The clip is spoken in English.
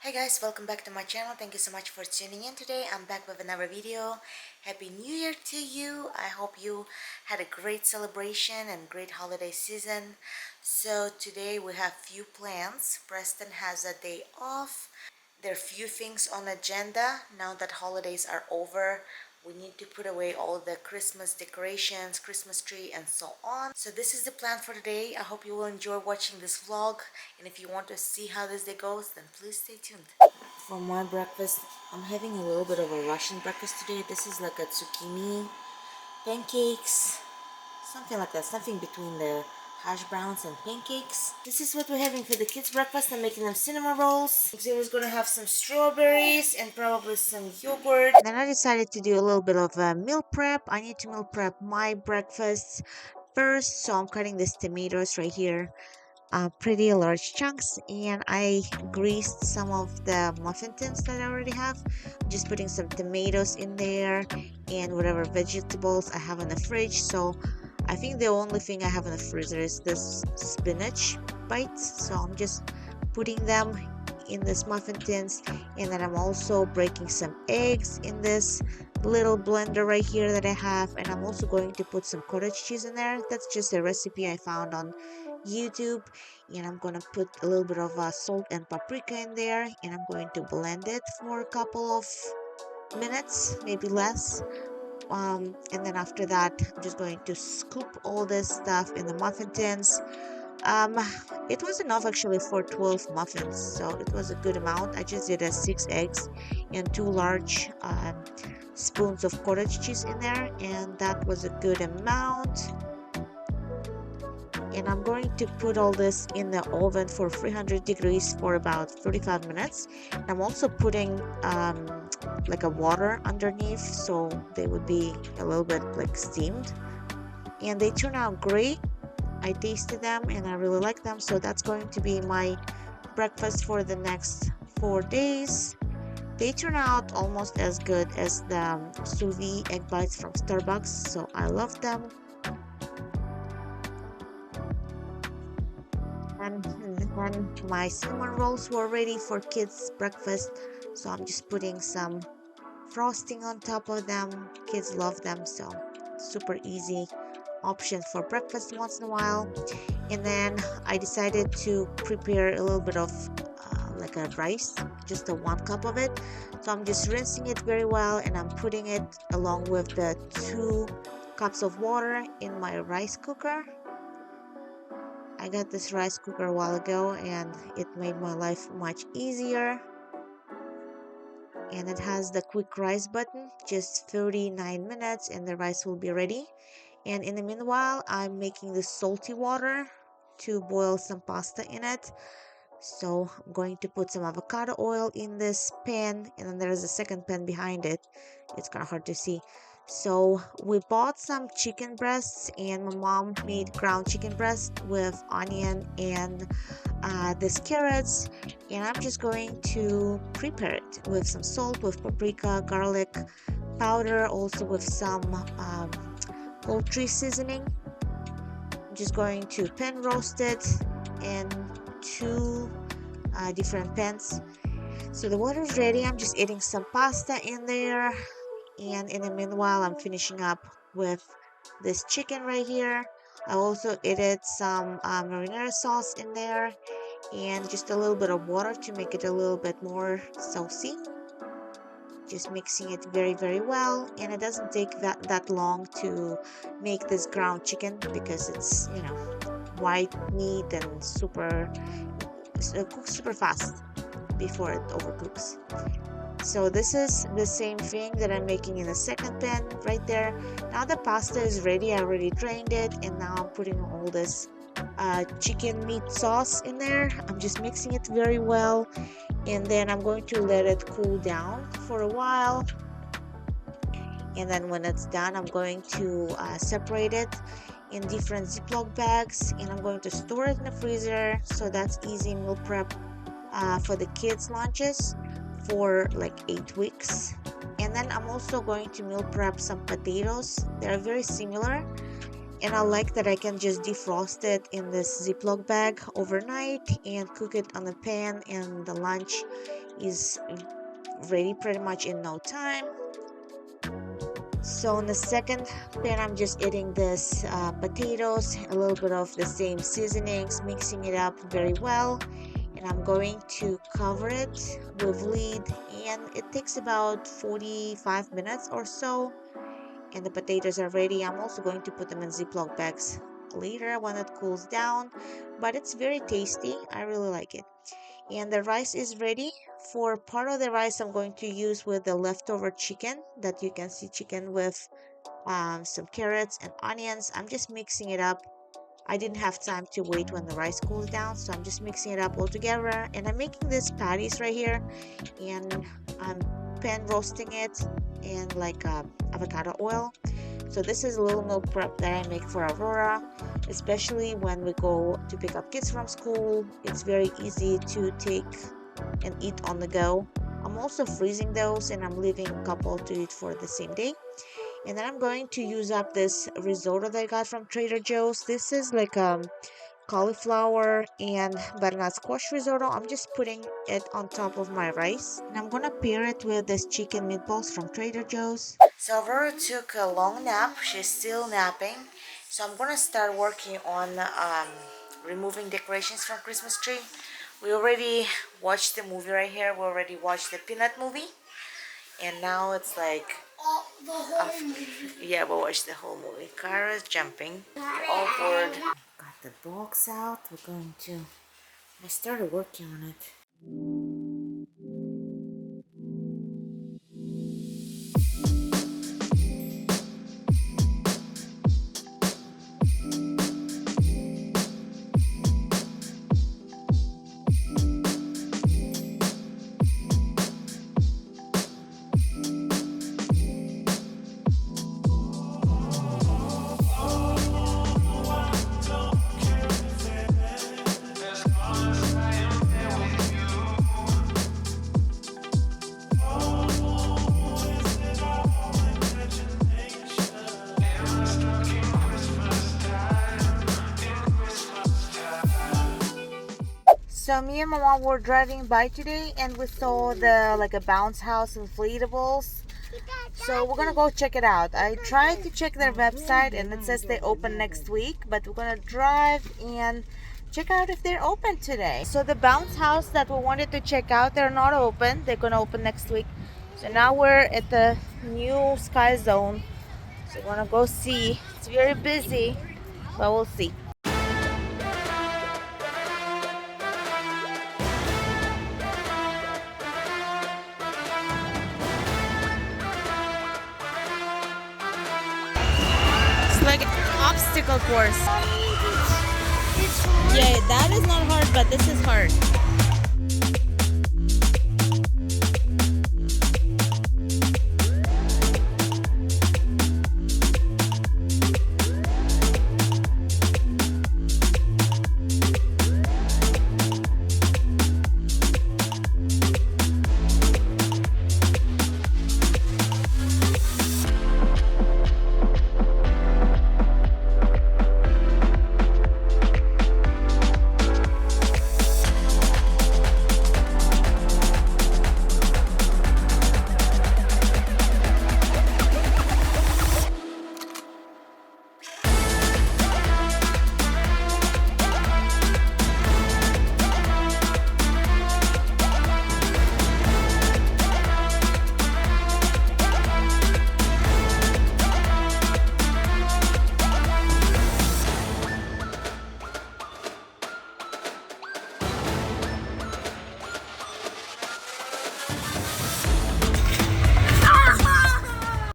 Hi guys, welcome back to my channel. Thank you so much for tuning in today. I'm back with another video. Happy New Year to you. I hope you had a great celebration and great holiday season. So today we have few plans. Preston has a day off. There are few things on agenda now that holidays are over. We need to put away all the Christmas decorations, Christmas tree, and so on. So this is the plan for today. I hope you will enjoy watching this vlog. And if you want to see how this day goes, then please stay tuned. For my breakfast, I'm having a little bit of a Russian breakfast today. This is like a zucchini, pancakes, something like that. Something between the hash browns and pancakes. This is what we're having for the kids' breakfast. I'm making them cinnamon rolls. Xavier's gonna have some strawberries and probably some yogurt. Then I decided to do a little bit of a meal prep. I need to meal prep my breakfast first, so I'm cutting these tomatoes right here, pretty large chunks, and I greased some of the muffin tins that I already have. I'm just putting some tomatoes in there and whatever vegetables I have in the fridge. So I think the only thing I have in the freezer is this spinach bites, so I'm just putting them in this muffin tins. And then I'm also breaking some eggs in this little blender right here that I have, and I'm also going to put some cottage cheese in there. That's just a recipe I found on YouTube, and I'm gonna put a little bit of salt and paprika in there, and I'm going to blend it for a couple of minutes, maybe less. And then after that, I'm just going to scoop all this stuff in the muffin tins. um it was enough actually for 12 muffins, so it was a good amount. I just did 6 eggs and 2 large spoons of cottage cheese in there, and that was a good amount. And I'm going to put all this in the oven for 300 degrees for about 35 minutes. And I'm also putting like a water underneath, so they would be a little bit like steamed, and they turn out great. I tasted them and I really like them, so that's going to be my breakfast for the next 4 days. They turn out almost as good as the sous vide egg bites from Starbucks, so I love them. And then my cinnamon rolls were ready for kids' breakfast, so I'm just putting some frosting on top of them. Kids love them, so super easy option for breakfast once in a while. And then I decided to prepare a little bit of like a rice, just a 1 cup of it. So I'm just rinsing it very well, and I'm putting it along with the 2 cups of water in my rice cooker. I got this rice cooker a while ago, and it made my life much easier. And it has the quick rice button, just 39 minutes and the rice will be ready. And in the meanwhile, I'm making the salty water to boil some pasta in it. So I'm going to put some avocado oil in this pan, and then there's a second pan behind it. It's kind of hard to see. So we bought some chicken breasts, and my mom made ground chicken breast with onion and these carrots, and I'm just going to prepare it with some salt, with paprika, garlic powder, also with some poultry seasoning. I'm just going to pan roast it in 2 different pans. So the water is ready. I'm just adding some pasta in there, and in the meanwhile I'm finishing up with this chicken right here. I also added some marinara sauce in there, and just a little bit of water to make it a little bit more saucy. Just mixing it very well, and it doesn't take that long to make this ground chicken because it's, you know, white meat and super cooks super fast before it overcooks. So this is the same thing that I'm making in the second pan right there. Now the pasta is ready. I already drained it, and now I'm putting all this chicken meat sauce in there. I'm just mixing it very well, and then I'm going to let it cool down for a while. And then when it's done, I'm going to separate it in different Ziploc bags, and I'm going to store it in the freezer. So that's easy meal prep for the kids' lunches for like 8 weeks. And then I'm also going to meal prep some potatoes. They're very similar. And I like that I can just defrost it in this Ziploc bag overnight and cook it on the pan, and the lunch is ready pretty much in no time. So in the second pan, I'm just eating this potatoes, a little bit of the same seasonings, mixing it up very well. And I'm going to cover it with lid, and it takes about 45 minutes or so. And the potatoes are ready. I'm also going to put them in Ziploc bags later when it cools down, but it's very tasty. I really like it. And the rice is ready. For part of the rice, I'm going to use with the leftover chicken, that you can see chicken with some carrots and onions. I'm just mixing it up. I didn't have time to wait when the rice cools down, so I'm just mixing it up all together. And I'm making these patties right here, and I'm pan roasting it in like avocado oil. So this is a little meal prep that I make for Aurora, especially when we go to pick up kids from school. It's very easy to take and eat on the go. I'm also freezing those, and I'm leaving a couple to eat for the same day. And then I'm going to use up this risotto that I got from Trader Joe's. This is like cauliflower and butternut squash risotto. I'm just putting it on top of my rice, and I'm gonna pair it with this chicken meatballs from Trader Joe's. So Aurora took a long nap. She's still napping, so I'm gonna start working on removing decorations from Christmas tree. We already watched the movie right here. We already watched the Peanut movie, and now it's like The whole movie. yeah, we watched the whole movie. Kara's jumping. We're all bored. Got the box out. We're going to. I started working on it. So me and my mom were driving by today, and we saw the like a bounce house inflatables. So we're gonna go check it out. I tried to check their website, and it says they open next week, but we're gonna drive and check out if they're open today. So the bounce house that we wanted to check out, they're not open. They're gonna open next week. So now we're at the new Sky Zone. So we're gonna go see. It's very busy, but we'll see. Like an obstacle course. It's hard. Yeah, that is not hard, but this is hard.